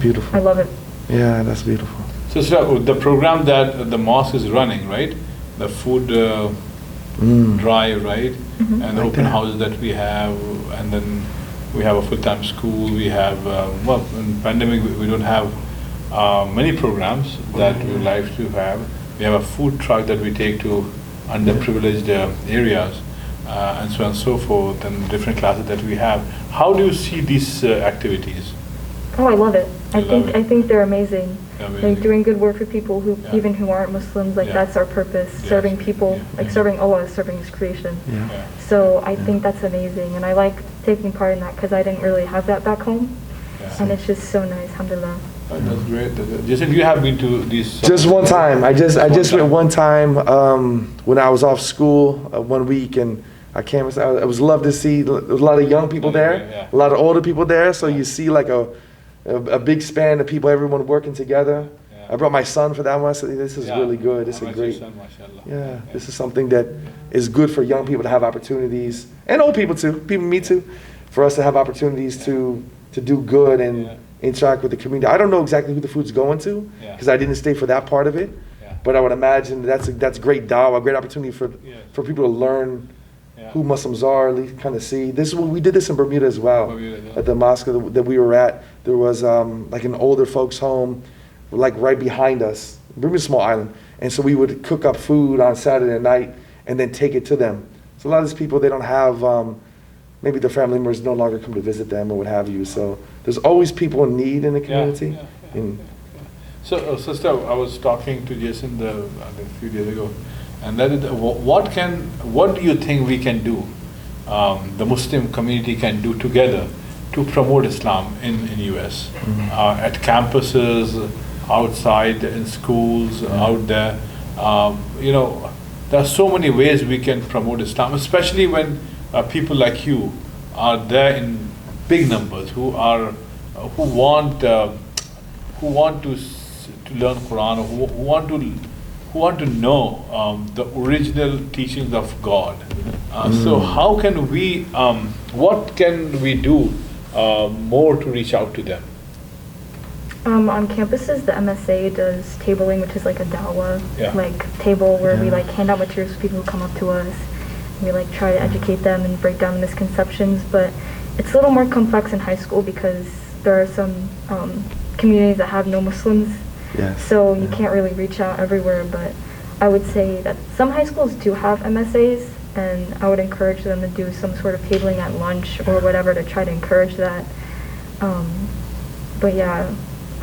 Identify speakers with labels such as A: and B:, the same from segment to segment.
A: beautiful.
B: I love it.
A: Yeah, that's beautiful.
C: So the program that the mosque is running, right? The food drive, right?
B: Mm-hmm.
C: And the
A: Like
C: open
A: that.
C: houses that we have, and then we have a full-time school. We have, well, in pandemic we don't have many programs that we like to have. We have a food truck that we take to underprivileged areas, and so on and so forth, and different classes that we have. How do you see these activities?
B: Oh, I love it.
C: You love it.
B: I think they're amazing.
C: Amazing.
B: Like doing good work for people who
C: Yeah.
B: even who aren't Muslims. Like
C: Yeah.
B: that's our purpose.
C: Yes.
B: Serving people,
C: Yeah.
B: like serving Allah, serving His creation.
A: Yeah.
C: Yeah.
B: So I think that's amazing, and I like taking part in that because I didn't really have that back home,
C: Yeah.
B: and it's just so nice. Alhamdulillah.
C: That's great. Jason, you have been to these?
A: Just one time. I just
C: time.
A: went one time when I was off school 1 week, and I canvassed. It was love to see. There was a lot of young people there,
C: Yeah.
A: a lot of older people there. So you see like a big span of people, everyone working together.
C: Yeah.
A: I brought my son for that one. So this is
C: Yeah.
A: really good. This
C: How
A: is
C: much your
A: great.
C: son, mashallah.
A: Yeah, this is something that is good for young people to have opportunities, and old people too, people me too, for us to have opportunities to do good and
C: Yeah.
A: interact with the community. I don't know exactly who the food's going to,
C: Yeah.
A: because I didn't stay for that part of it,
C: Yeah.
A: but I would imagine that's great dawah, great opportunity for
C: Yes.
A: for people to learn
C: Yeah.
A: who Muslims are, at least kind of see. This is what we did this in Bermuda as well.
C: Bermuda, yeah.
A: At the mosque that we were at, there was like an older folks home, like right behind us. Bermuda's a small island, and so we would cook up food on Saturday night and then take it to them. So a lot of these people, they don't have, maybe their family members no longer come to visit them or what have you. So there's always people in need in the community.
C: Yeah, yeah,
A: And
C: So, sister, I was talking to Jason a few days ago, and that is, what do you think we can do, the Muslim community can do together to promote Islam in US, at campuses, outside, in schools, out there. There are so many ways we can promote Islam, especially when people like you are there in big numbers who want to learn Quran, or who want to know the original teachings of God. So how can we, what can we do more to reach out to them?
B: On campuses, the MSA does tabling, which is like a dawah,
C: Yeah.
B: like table where we
A: Yeah.
B: like hand out materials to people who come up to us. We like try to educate them and break down the misconceptions, but it's a little more complex in high school because there are some communities that have no Muslims,
A: yes.
B: so you can't really reach out everywhere. But I would say that some high schools do have MSAs, and I would encourage them to do some sort of tabling at lunch or whatever to try to encourage that. But yeah.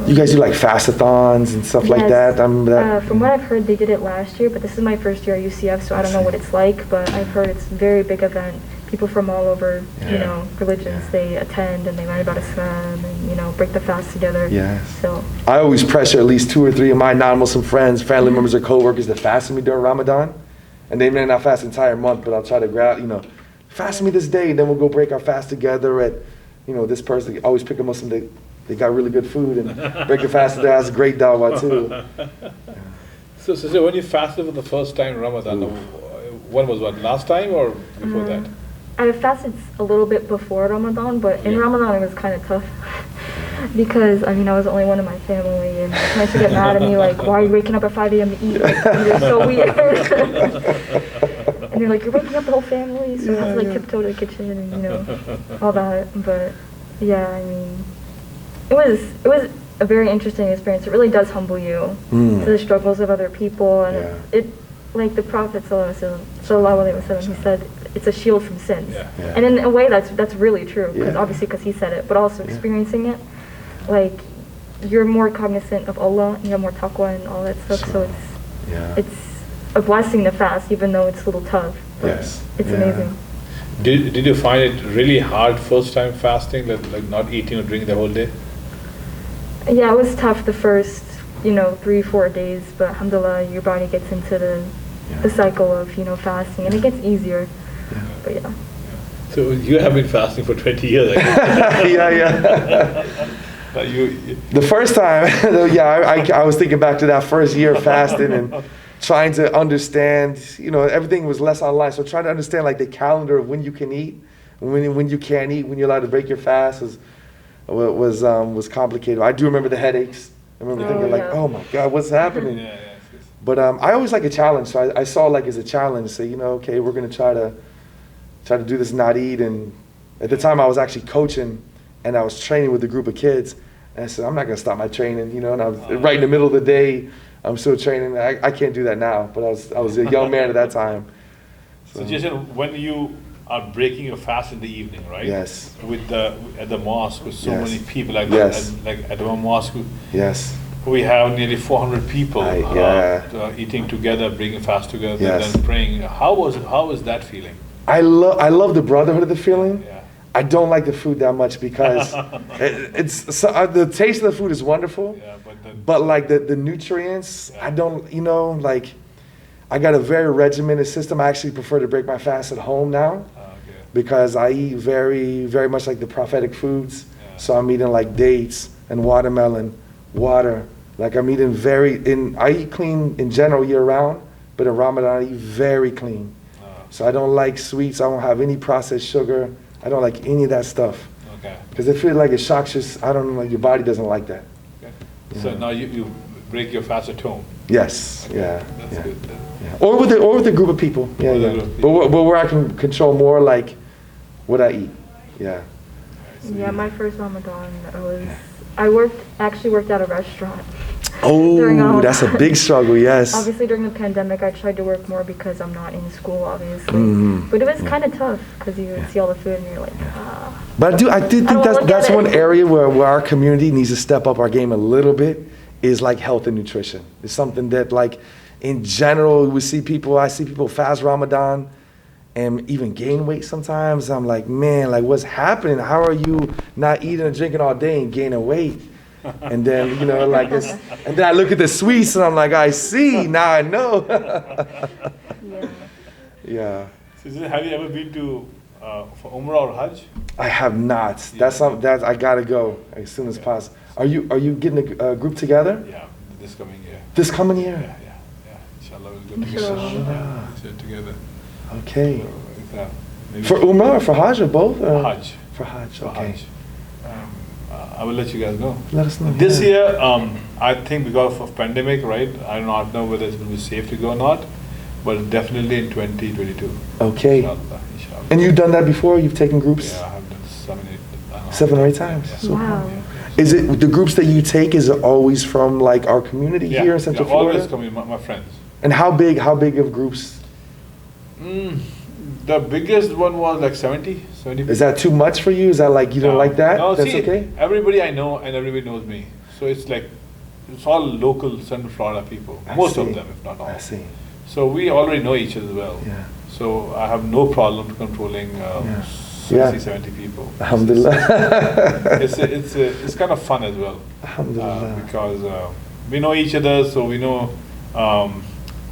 A: You guys do like fastathons and stuff like
B: Yes.
A: that? I remember that.
B: From what I've heard, they did it last year, but this is my first year at UCF, so I don't know what it's like, but I've heard it's a very big event. People from all over,
C: Yeah.
B: religions, they attend and they learn about Islam and, break the fast together.
A: Yes.
B: So,
A: I always pressure at least 2 or 3 of my non-Muslim friends, family members, or co-workers to fast with me during Ramadan. And they may not fast the entire month, but I'll try to grab, fast with me this day, and then we'll go break our fast together at, this person. Always pick a Muslim, they got really good food, and break the fast there. That's a great dawah too.
C: So when you fasted for the first time in Ramadan, when was what, last time or before that?
B: I fasted a little bit before Ramadan, but in
C: Yeah.
B: Ramadan it was kind of tough. Because, I was the only one in my family, and my parents would get mad at me, like, why are you waking up at 5 a.m. to eat? Like, you're so weird. And they're like, you're waking up the whole family, so I have to, tiptoe to the kitchen and, all that. But, yeah, it was a very interesting experience. It really does humble you to the struggles of other people, and it like the Prophet sallallahu alaihi wasallam, he said, it's a shield from sins.
C: Yeah.
A: Yeah.
B: And in a way, that's really true, because
A: Yeah.
B: obviously because he said it, but also experiencing it, like, you're more cognizant of Allah, you have more taqwa and all that stuff, so it's a blessing to fast, even though it's a little tough. But
A: Yes.
B: it's
A: Yeah.
B: amazing.
C: Did you find it really hard first time fasting, like not eating or drinking the whole day?
B: Yeah, it was tough the first, 3-4 days, but alhamdulillah, your body gets into the cycle of, fasting, and it gets easier. But yeah.
C: So you have been fasting for 20 years, I guess.
A: Yeah. The first time, I was thinking back to that first year of fasting and trying to understand, everything was less online. So trying to understand like the calendar of when you can eat, when you can't eat, when you're allowed to break your fast was was complicated. I do remember the headaches. I remember thinking like,
B: yeah.
A: oh my God, what's happening?
C: Yeah, yes, yes.
A: But I always like a challenge, so I saw like as a challenge. Say, okay, we're gonna try to do this, not eat. And at the time, I was actually coaching, and I was training with a group of kids. And I said, I'm not gonna stop my training, And I was right in the middle of the day. I'm still training. I can't do that now, but I was a young man at that time.
C: So Jason, when you are breaking your fast in the evening, right?
A: Yes.
C: At the mosque with so
A: Yes.
C: many people, like
A: Yes.
C: at one mosque,
A: Yes.
C: we have nearly 400 people
A: Yeah.
C: eating together, breaking fast together,
A: Yes.
C: then praying. How is that feeling?
A: I love the brotherhood of the feeling.
C: Yeah.
A: I don't like the food that much because the taste of the food is wonderful,
C: Yeah,
A: but like the nutrients,
C: Yeah.
A: I don't, like I got a very regimented system. I actually prefer to break my fast at home now
C: Okay.
A: because I eat very, very much like the prophetic foods.
C: Yeah.
A: So I'm eating like dates and watermelon, water. Like I'm eating I eat clean in general year round, but in Ramadan I eat very clean. So I don't like sweets. I don't have any processed sugar. I don't like any of that stuff.
C: Okay.
A: Because I feel like it shocks I don't know, like your body doesn't like that.
C: Okay. So now you break your fast at home.
A: Yes,
C: Okay.
A: yeah.
C: That's
A: yeah.
C: good. Then.
A: Yeah. Or with a group of people. Yeah,
C: Or with a
A: yeah.
C: group of
A: But where I can control more like what I eat. Yeah.
B: Yeah, my first Ramadan, I actually worked at a restaurant.
A: Oh,
B: During
A: that's a big struggle, yes.
B: Obviously, during the pandemic, I tried to work more because I'm not in school, obviously.
A: Mhm.
B: But it was kind of tough because you would see all the food and you're like,
A: But I do think
B: don't look
A: that's
B: at
A: one
B: it.
A: area where our community needs to step up our game a little bit, is like health and nutrition. It's something that like in general, I see people fast Ramadan and even gain weight sometimes. I'm like, man, like what's happening? How are you not eating and drinking all day and gaining weight? And then, like this, and then I look at the sweets and I'm like, I see, now I know.
B: yeah.
A: Yeah.
C: So have you ever been to for Umrah or Hajj?
A: I have not. That's something that I gotta go as soon as possible. Are you getting a group together
C: Yeah, this coming year.
A: this coming year?
C: Yeah. Inshallah, we'll go together.
B: Inshallah.
C: Yeah, we'll sit together.
A: Okay.
C: So, maybe
A: For Umrah or for Hajj or both? Or?
C: Hajj.
A: For Hajj.
C: For
A: Okay.
C: Hajj. I will let you guys know.
A: Let us know.
C: This
A: yeah.
C: year, I think because of pandemic, right? I do not know whether it will be safe to go or not, but definitely in 2022.
A: Okay.
C: Inshallah.
A: And you've done that before? You've taken groups?
C: Yeah, I have done
A: 7 or 8 times.
C: Yeah.
A: So-
B: Wow.
A: Is it the groups that you take? Is it always from like our community here in Central Florida?
C: Always coming, my friends.
A: And how big of groups?
C: The biggest one was like 70 people.
A: Is that too much for you? Is that like you don't like that?
C: No,
A: That's
C: see,
A: okay.
C: everybody I know and everybody knows me. So it's like, it's all local Central Florida people.
A: I
C: Most
A: see.
C: of them, if not all.
A: I see.
C: So we already know each other well.
A: Yeah.
C: So I have no problem controlling
A: Yeah.
C: 60,
A: Yeah.
C: 70 people.
A: Alhamdulillah.
C: It's kind of fun as well.
A: Alhamdulillah.
C: Because we know each other, so we know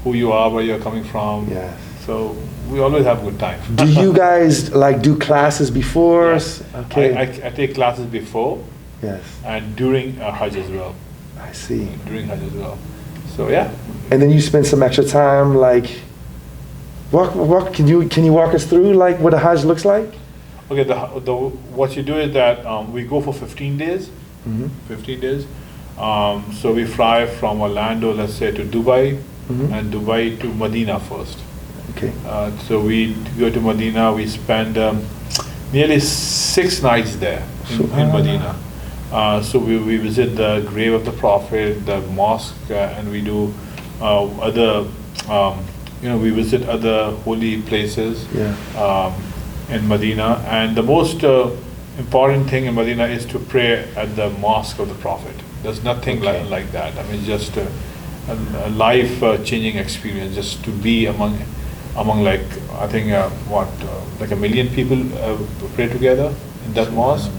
C: who you are, where you're coming from.
A: Yes.
C: So we always have a good time.
A: Do you guys like do classes before?
C: Yes.
A: Okay.
C: I take classes before
A: Yes.
C: and during Hajj as well.
A: I see.
C: During Hajj as well. So yeah.
A: And then you spend some extra time like walk. Can you walk us through like what a Hajj looks like?
C: Okay. What you do is that we go for 15 days.
A: Mm-hmm.
C: 15 days. So we fly from Orlando, let's say, to Dubai,
A: Mhm.
C: and Dubai to Medina first.
A: Okay.
C: So we go to Medina. We spend nearly 6 nights there in
A: Subhanallah.
C: Medina. So we visit the grave of the Prophet, the mosque, and we do other, we visit other holy places
A: Yeah.
C: in Medina. And the most important thing in Medina is to pray at the mosque of the Prophet. There's nothing
A: Okay.
C: like that. I mean, just a life-changing experience, just to be among like, I think, like 1 million people pray together in that mosque.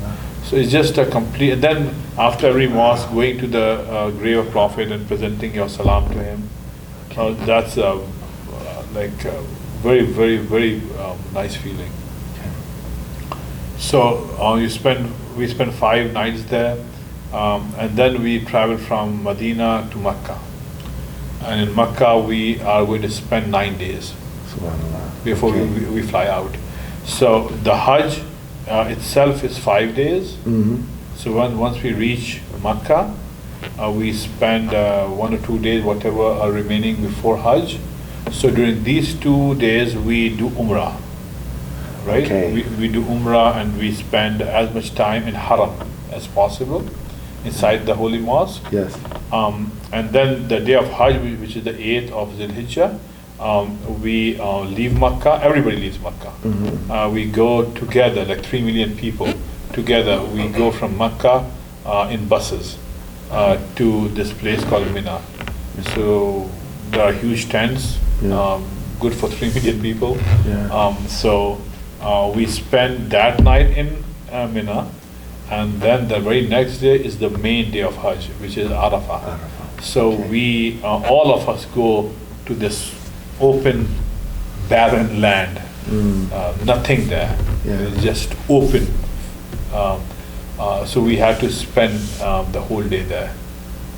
C: So it's just a complete, and then after every mosque, going to the grave of Prophet and presenting your salam to him. That's like a very, very, very nice feeling. So we spend 5 nights there, and then we travel from Medina to Mecca. And in Mecca, we are going to spend 9 days
A: Subhanallah.
C: before
A: Okay.
C: we fly out. So the Hajj itself is 5 days.
A: Mm-hmm.
C: So once we reach Mecca, we spend 1 or 2 days, whatever are remaining before Hajj. So during these 2 days, we do Umrah, right?
A: Okay.
C: We do Umrah and we spend as much time in Haram as possible, inside the Holy Mosque.
A: Yes.
C: And then the day of Hajj, which is the 8th of Dhul Hijjah, we leave Mecca. Everybody leaves Mecca. We go together, like 3 million people together. We go from Mecca in buses to this place called Mina. So there are huge tents, good for 3 million people.
A: Yeah.
C: So we spend that night in Mina, and then the very next day is the main day of Hajj, which is Arafah. So
A: Okay.
C: we, all of us go to this open, barren land. Nothing there.
A: Yeah.
C: It's just open. So we had to spend the whole day there.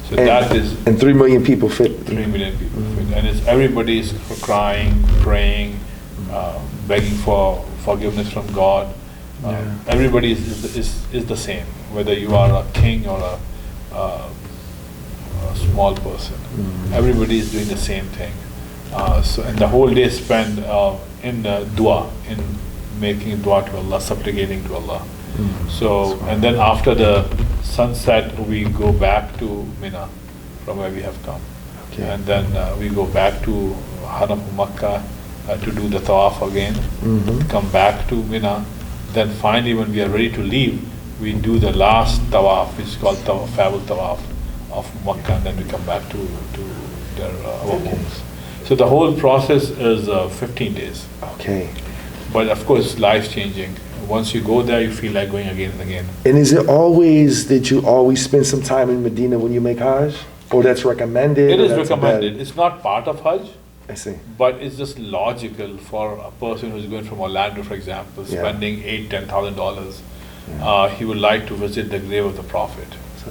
C: So that is
A: And 3 million people fit.
C: 3 million people. And it's everybody's crying, praying, begging for forgiveness from God. Everybody is the same, whether you are a king or a small person. Everybody is doing the same thing. And the whole day spent in dua, in making dua to Allah, supplicating to Allah. So, and then after the sunset, we go back to Mina, from where we have come.
A: Okay.
C: And then we go back to Haram of Makkah to do the tawaf again, come back to Mina. Then finally, when we are ready to leave, we do the last tawaf, which is called farewell tawaf of Makkah, and then we come back to our homes. So the whole process is 15 days.
A: Okay.
C: But of course, life changing. Once you go there, you feel like going again and again.
A: And is it always that you always spend some time in Medina when you make Hajj? Or that's recommended?
C: It
A: or
C: is
A: that's a
C: recommended.
A: bad-
C: It's not part of Hajj,
A: I see.
C: but it's just logical for a person who's going from Orlando, for example,
A: Yeah.
C: spending $8,000-10,000. He would like to visit the grave of the Prophet.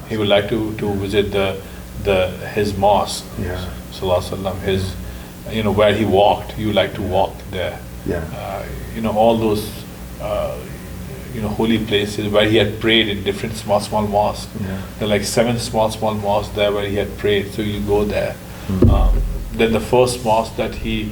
C: He would like to visit his mosque,
A: Yeah.
C: Sallallahu Alaihi Wasallam, his, where he walked. You like to walk there.
A: Yeah.
C: All those holy places where he had prayed in different small mosques.
A: Yeah.
C: There are like 7 small mosques there where he had prayed. So you go there. Then the first mosque that he